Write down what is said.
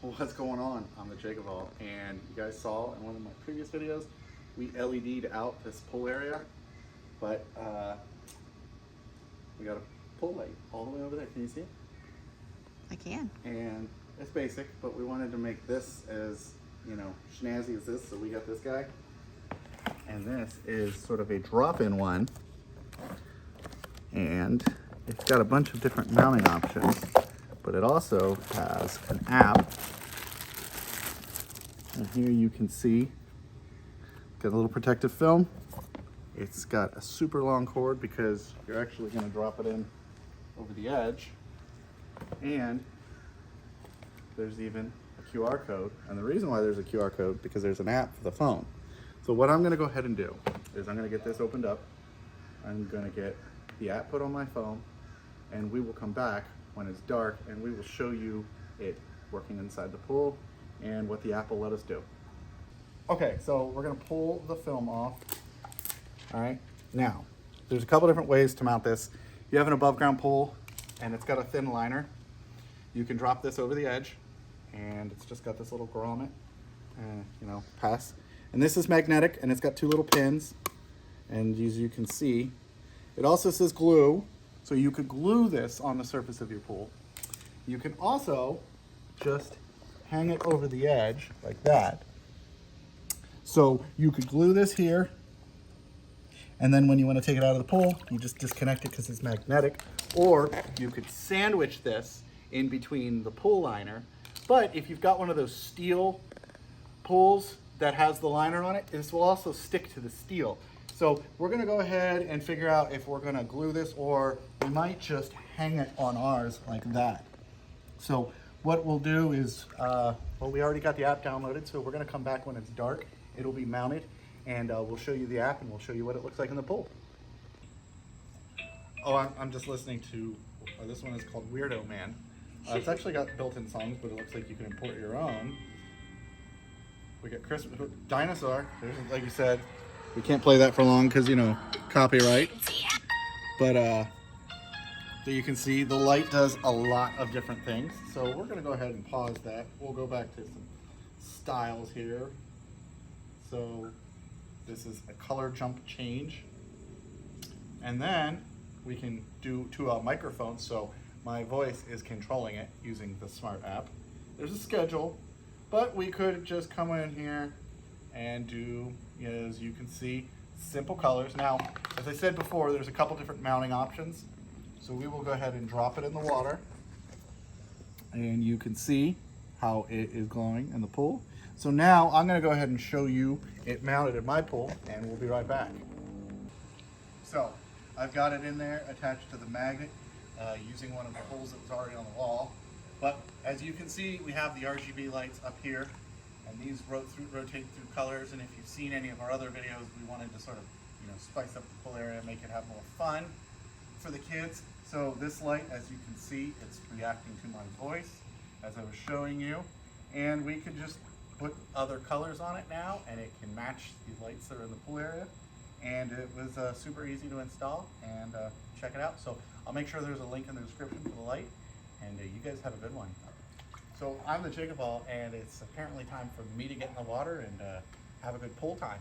What's going on? I'm the JakeOfALL, and you guys saw in one of my previous videos we LED'd out this pull area, but we got a pull light all the way over there. Can you see it? I can. And it's basic, but we wanted to make this as, you know, snazzy as this, so we got this guy. And this is sort of a drop-in one, and it's got a bunch of different mounting options, but it also has an app. And here you can see, got a little protective film. It's got a super long cord because you're actually going to drop it in over the edge. And there's even a QR code. And the reason why there's a QR code, because there's an app for the phone. So what I'm going to go ahead and do is I'm going to get this opened up. I'm going to get the app put on my phone, and we will come back when it's dark and we will show you it working inside the pool and what the app will let us do. Okay, so we're going to pull the film off. All right, now there's a couple different ways to mount this. You have an above ground pool and it's got a thin liner. You can drop this over the edge, and it's just got this little grommet, pass. And this is magnetic, and it's got two little pins. And as you can see, it also says glue, so you could glue this on the surface of your pool. You can also just hang it over the edge like that. So you could glue this here, and then when you want to take it out of the pool, you just disconnect it because it's magnetic. Or you could sandwich this in between the pool liner. But if you've got one of those steel pools that has the liner on it, this will also stick to the steel. So we're gonna go ahead and figure out if we're gonna glue this, or we might just hang it on ours like that. So what we'll do is, well, we already got the app downloaded, so we're gonna come back when it's dark. It'll be mounted, and we'll show you the app, and we'll show you what it looks like in the pool. Oh, I'm just listening to, this one is called Weirdo Man. It's actually got built-in songs, but it looks like you can import your own. We got Christmas, Dinosaur, there's, like you said, we can't play that for long because, you know, copyright. But so you can see the light does a lot of different things. So we're gonna go ahead and pause that. We'll go back to some styles here. So this is a color jump change. And then we can do to a microphone, so my voice is controlling it using the smart app. There's a schedule, but we could just come in here and do, as you can see, simple colors. Now, as I said before, there's a couple different mounting options. So we will go ahead and drop it in the water, and you can see how it is glowing in the pool. So now I'm gonna go ahead and show you it mounted in my pool, and we'll be right back. So I've got it in there attached to the magnet using one of the holes that was already on the wall. But as you can see, we have the RGB lights up here, and these rotate through colors. And if you've seen any of our other videos, we wanted to sort of, spice up the pool area, make it have more fun for the kids. So this light, as you can see, it's reacting to my voice as I was showing you. And we could just put other colors on it now, and it can match the lights that are in the pool area. And it was super easy to install, and check it out. So I'll make sure there's a link in the description for the light, and you guys have a good one. So I'm the JakeOfALL, and it's apparently time for me to get in the water and have a good pool time.